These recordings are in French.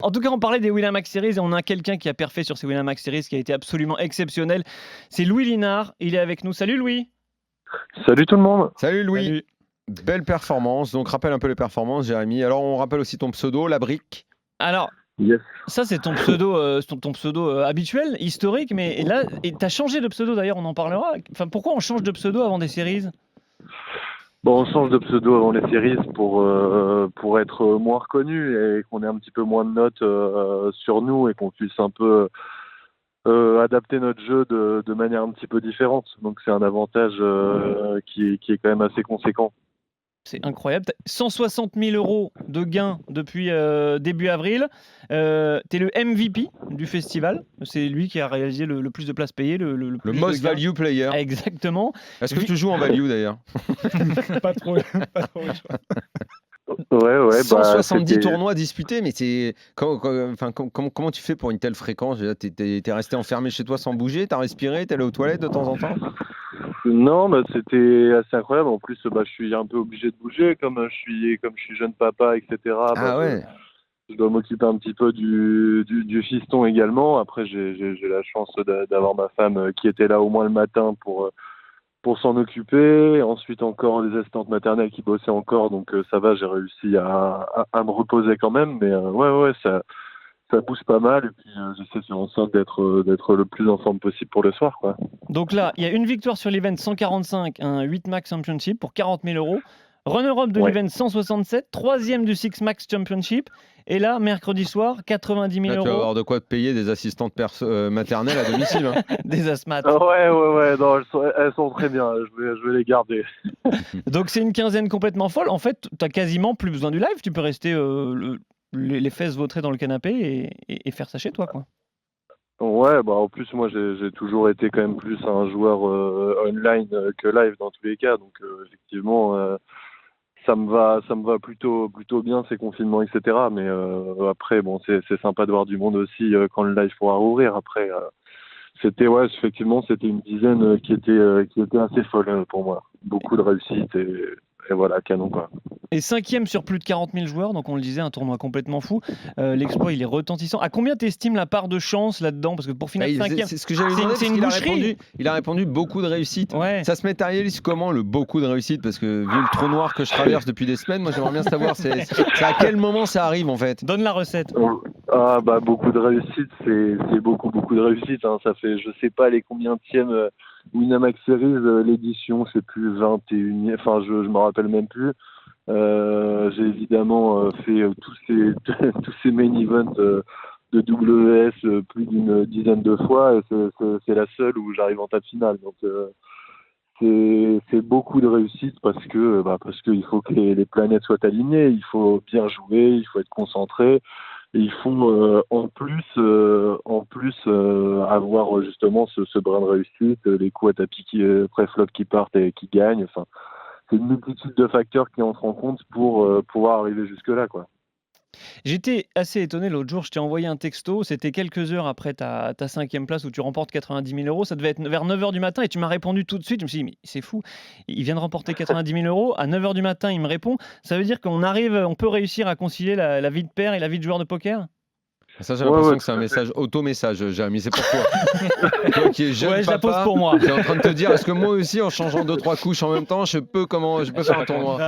En tout cas, on parlait des Winamax Series et on a quelqu'un qui a perfé sur ces Winamax Series qui a été absolument exceptionnel. C'est Louis Linard. Il est avec nous. Salut Louis. Salut tout le monde. Salut Louis. Salut. Belle performance. Donc rappelle un peu les performances, Jérémy. Alors on rappelle aussi ton pseudo, la brique. Alors, Yes. ça c'est ton pseudo, habituel, historique, mais là, tu as changé de pseudo d'ailleurs, on en parlera. Enfin, pourquoi on change de pseudo avant des séries? Bon, on change de pseudo avant les séries pour être moins reconnu et qu'on ait un petit peu moins de notes sur nous et qu'on puisse un peu adapter notre jeu de manière un petit peu différente. Donc c'est un avantage qui est quand même assez conséquent. C'est incroyable. 160 000 € de gains depuis début avril. Tu es le MVP du festival. C'est lui qui a réalisé le plus de places payées, le plus Le de most gains. value player. Exactement. Est-ce que tu joues en value d'ailleurs? Pas trop. Ouais, 170 tournois disputés, mais c'est comment tu fais pour une telle fréquence? T'es resté enfermé chez toi sans bouger, t'as respiré, t'es allé aux toilettes de temps en temps? Non, c'était assez incroyable. En plus, je suis un peu obligé de bouger comme je suis jeune papa, etc. Ah ouais. Je dois m'occuper un petit peu du fiston également. Après, j'ai la chance d'avoir ma femme qui était là au moins le matin pour s'en occuper. Ensuite, encore les assistantes maternelles qui bossaient encore. Donc, ça va, j'ai réussi à me reposer quand même. Mais ouais, ça pousse pas mal. Et puis, j'essaie de faire en sorte d'être le plus en forme possible pour le soir, quoi. Donc là, il y a une victoire sur l'event 145, un 8 Max Championship pour 40 000 €. Runner-up de l'event 167, troisième du 6 Max Championship. Et là, mercredi soir, 90 000 Là, tu vas €. avoir de quoi te payer des assistantes maternelles à domicile. Hein. Des asthmates. Ouais. Non, elles sont très bien. Je vais les garder. Donc c'est une quinzaine complètement folle. En fait, tu n'as quasiment plus besoin du live. Tu peux rester les fesses vautrées dans le canapé et faire ça chez toi, quoi. Ouais, en plus, moi, j'ai toujours été quand même plus un joueur online que live dans tous les cas. Donc, effectivement, ça me va plutôt bien ces confinements, etc. Mais après, bon, c'est sympa de voir du monde aussi quand le live pourra rouvrir. Après, effectivement, c'était une dizaine qui était assez folle pour moi. Beaucoup de réussite et voilà, canon, quoi. Et cinquième sur plus de 40 000 joueurs, donc on le disait, un tournoi complètement fou. L'exploit, il est retentissant. À combien t'estimes la part de chance là-dedans? Parce que pour finir cinquième, c'est ce que j'allais demander, c'est parce une qu'il a boucherie. il a répondu beaucoup de réussite. Ouais. Ça se matérialise comment, le beaucoup de réussite? Parce que vu le trou noir que je traverse depuis des semaines, moi j'aimerais bien savoir c'est à quel moment ça arrive en fait. Donne la recette. Beaucoup de réussite, c'est beaucoup de réussite. Hein. Ça fait, je sais pas les combienièmes Winamax Series, l'édition, c'est plus 21e, enfin je me rappelle même plus. J'ai évidemment fait tous ces main events de WS plus d'une dizaine de fois et c'est la seule où j'arrive en table finale. Donc c'est beaucoup de réussite parce qu'il faut que les planètes soient alignées, il faut bien jouer, il faut être concentré. Et il faut en plus avoir justement ce brin de réussite, les coups à tapis pré-flop qui partent et qui gagnent. Enfin, c'est une multitude de facteurs qui entrent en compte pour pouvoir arriver jusque-là, quoi. J'étais assez étonné l'autre jour, je t'ai envoyé un texto, c'était quelques heures après ta cinquième place où tu remportes 90 000 €, ça devait être vers 9 h du matin et tu m'as répondu tout de suite, je me suis dit mais c'est fou, il vient de remporter 90 000 €, à 9 h du matin il me répond, ça veut dire on peut réussir à concilier la vie de père et la vie de joueur de poker? Ça, j'ai l'impression que c'est tout un à fait. message auto-message, Jérémy. C'est pour toi. Toi qui es jeune Ouais, je la pose papa, pour moi. tu es en train de te dire, est-ce que moi aussi, en changeant 2-3 couches en même temps, je peux faire un tournoi?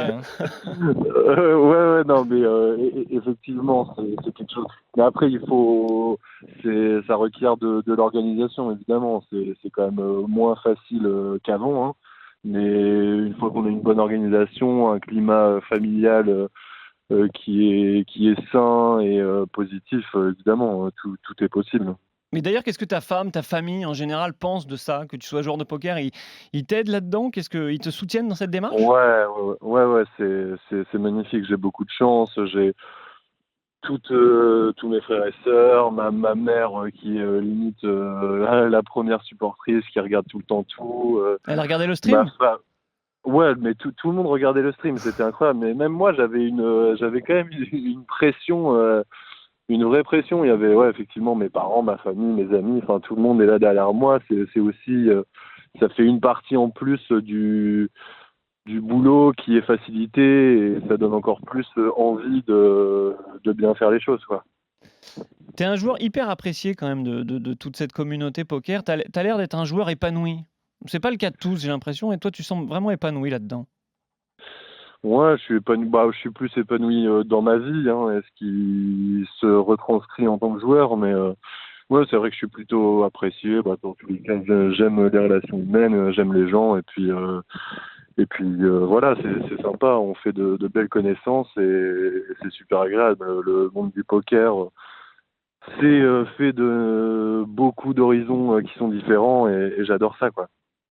Non, mais effectivement, c'est quelque chose. Mais après, ça requiert de l'organisation, évidemment. C'est quand même moins facile qu'avant, hein. Mais une fois qu'on a une bonne organisation, un climat familial qui est sain et positif, évidemment, tout est possible. Mais d'ailleurs, qu'est-ce que ta femme, ta famille en général pense de ça, que tu sois joueur de poker? Ils t'aident là-dedans? Qu'est-ce qu'ils te soutiennent dans cette démarche? Ouais, c'est magnifique. J'ai beaucoup de chance. J'ai tous mes frères et sœurs, ma mère qui est limite la première supportrice qui regarde tout le temps tout. Elle a regardé le Ma stream? femme. Ouais, mais tout le monde regardait le stream, c'était incroyable. Mais même moi, j'avais quand même une pression, une vraie pression. Il y avait, ouais, effectivement, mes parents, ma famille, mes amis, enfin, tout le monde est là derrière moi. C'est aussi, ça fait une partie en plus du boulot qui est facilité et ça donne encore plus envie de bien faire les choses, quoi. Tu es un joueur hyper apprécié quand même de toute cette communauté poker. Tu as l'air d'être un joueur épanoui. C'est pas le cas de tous, j'ai l'impression, et toi, tu sembles vraiment épanoui là-dedans. Ouais, je suis épanoui, je suis plus épanoui dans ma vie, hein, et ce qui se retranscrit en tant que joueur, mais ouais, c'est vrai que je suis plutôt apprécié. Dans tous les cas, j'aime les relations humaines, j'aime les gens, et puis voilà, c'est sympa, on fait de belles connaissances et c'est super agréable. Le monde du poker, c'est fait de beaucoup d'horizons qui sont différents et j'adore ça, quoi.